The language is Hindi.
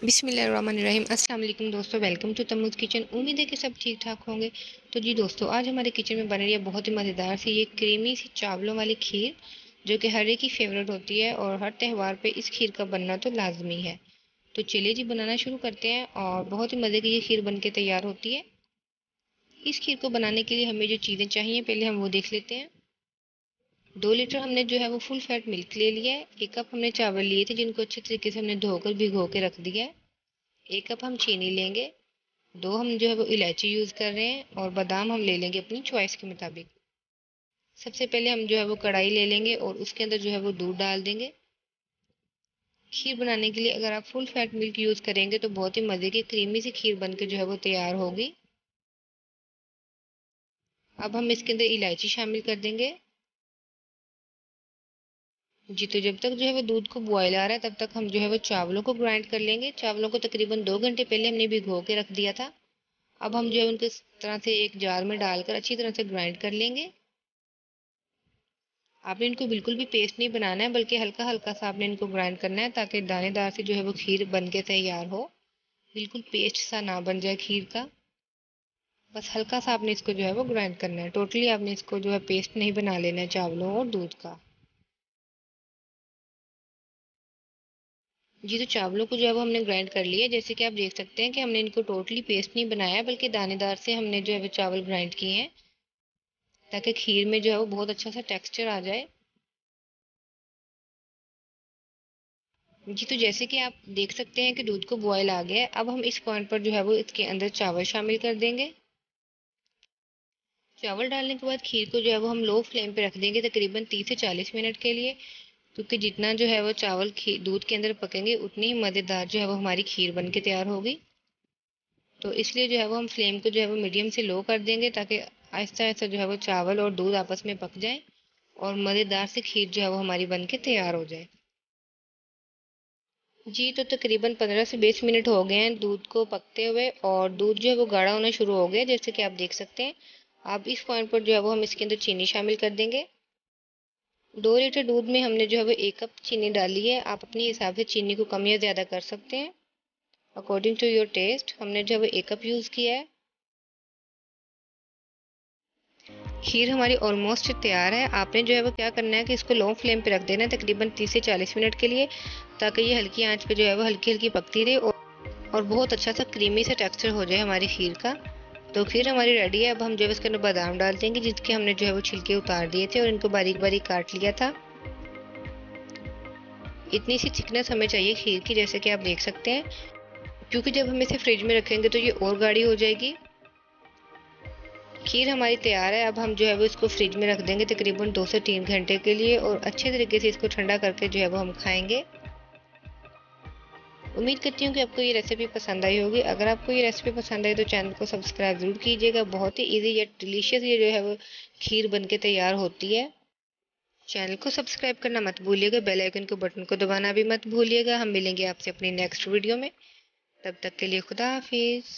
बिस्मिल्लाहिर्रहमानिर्रहीम। अस्सलाम वालेकुम दोस्तों, वेलकम टू तम्मूज़ किचन। उम्मीद है कि सब ठीक ठाक होंगे। तो जी दोस्तों, आज हमारे किचन में बन रही है बहुत ही मज़ेदार सी ये क्रीमी सी चावलों वाली खीर, जो कि हर एक की फेवरेट होती है और हर त्यौहार पे इस खीर का बनना तो लाजमी है। तो चलिए जी बनाना शुरू करते हैं और बहुत ही मज़े की ये खीर बन के तैयार होती है। इस खीर को बनाने के लिए हमें जो चीज़ें चाहिए पहले हम वो देख लेते हैं। 2 लीटर हमने जो है वो फुल फैट मिल्क ले लिया है। 1 कप हमने चावल लिए थे जिनको अच्छे तरीके से हमने धोकर भिगो के रख दिया है। 1 कप हम चीनी लेंगे। 2 हम जो है वो इलायची यूज़ कर रहे हैं और बादाम हम ले लेंगे अपनी चॉइस के मुताबिक। सबसे पहले हम जो है वो कढ़ाई ले लेंगे और उसके अंदर जो है वो दूध डाल देंगे। खीर बनाने के लिए अगर आप फुल फैट मिल्क यूज़ करेंगे तो बहुत ही मज़े की क्रीमी सी खीर बनकर जो है वो तैयार होगी। अब हम इसके अंदर इलायची शामिल कर देंगे। जी, तो जब तक जो है वो दूध को बॉयल आ रहा है तब तक हम जो है वो चावलों को ग्राइंड कर लेंगे। चावलों को तकरीबन 2 घंटे पहले हमने भिगो के रख दिया था। अब हम जो है उनको इस तरह से एक जार में डालकर अच्छी तरह से ग्राइंड कर लेंगे। आपने इनको बिल्कुल भी पेस्ट नहीं बनाना है, बल्कि हल्का हल्का सा आपने इनको ग्राइंड करना है ताकि दानेदार से जो है वो खीर बन के तैयार हो। बिल्कुल पेस्ट सा ना बन जाए खीर का। बस हल्का सा आपने इसको जो है वो ग्राइंड करना है। टोटली आपने इसको जो है पेस्ट नहीं बना लेना है चावलों और दूध का। जी, तो चावलों को जो है वो हमने ग्राइंड कर लिया है। जैसे कि आप देख सकते हैं कि हमने इनको टोटली पेस्ट नहीं बनाया, बल्कि दानेदार से हमने जो है वो चावल ग्राइंड किए हैं ताकि खीर में जो है वो बहुत अच्छा सा टेक्सचर आ जाए। जी, तो जैसे कि आप देख सकते हैं कि दूध को बॉयल आ गया है। अब हम इस पॉइंट पर जो है वो इसके अंदर चावल शामिल कर देंगे। चावल डालने के बाद खीर को जो है वो हम लो फ्लेम पे रख देंगे तकरीबन 30 से 40 मिनट के लिए, क्योंकि जितना जो है वो चावल दूध के अंदर पकेंगे उतनी ही मज़ेदार जो है वो हमारी खीर बन के तैयार होगी। तो इसलिए जो है वो हम फ्लेम को जो है वो मीडियम से लो कर देंगे ताकि आहिस्ता आहिस्ता जो है वो चावल और दूध आपस में पक जाए और मज़ेदार सी खीर जो है वो हमारी बन के तैयार हो जाए। जी, तो तकरीबन 15 से 20 मिनट हो गए हैं दूध को पकते हुए और दूध जो है वो गाढ़ा होना शुरू हो गया, जैसे कि आप देख सकते हैं। अब इस पॉइंट पर जो है वो हम इसके अंदर चीनी शामिल कर देंगे। 2 लीटर दूध में हमने जो है वो 1 कप चीनी डाली है। आप अपने हिसाब से चीनी को कम या ज़्यादा कर सकते हैं अकॉर्डिंग टू योर टेस्ट। हमने जो है वो 1 कप यूज़ किया है। खीर हमारी ऑलमोस्ट तैयार है। आपने जो है वो क्या करना है कि इसको लो फ्लेम पे रख देना है तकरीबन 30 से 40 मिनट के लिए, ताकि ये हल्की आंच पे जो है वो हल्की हल्की पकती रहे और बहुत अच्छा सा क्रीमी सा टेक्सचर हो जाए हमारी खीर का। तो खीर हमारी रेडी है। अब हम जो है इसके अंदर बादाम डाल देंगे जिसके हमने जो है वो छिलके उतार दिए थे और इनको बारीक बारीक काट लिया था। इतनी सी थिकनेस हमें चाहिए खीर की, जैसे कि आप देख सकते हैं, क्योंकि जब हम इसे फ्रिज में रखेंगे तो ये और गाढ़ी हो जाएगी। खीर हमारी तैयार है। अब हम जो है वो इसको फ्रिज में रख देंगे तकरीबन 2 से 3 घंटे के लिए और अच्छे तरीके से इसको ठंडा करके जो है वो हम खाएंगे। उम्मीद करती हूँ कि आपको ये रेसिपी पसंद आई होगी। अगर आपको ये रेसिपी पसंद आई तो चैनल को सब्सक्राइब ज़रूर कीजिएगा। बहुत ही इजी या डिलीशियस ये जो है वो खीर बन के तैयार होती है। चैनल को सब्सक्राइब करना मत भूलिएगा, बेल आइकन को बटन को दबाना भी मत भूलिएगा। हम मिलेंगे आपसे अपनी नेक्स्ट वीडियो में। तब तक के लिए खुदा हाफिज़।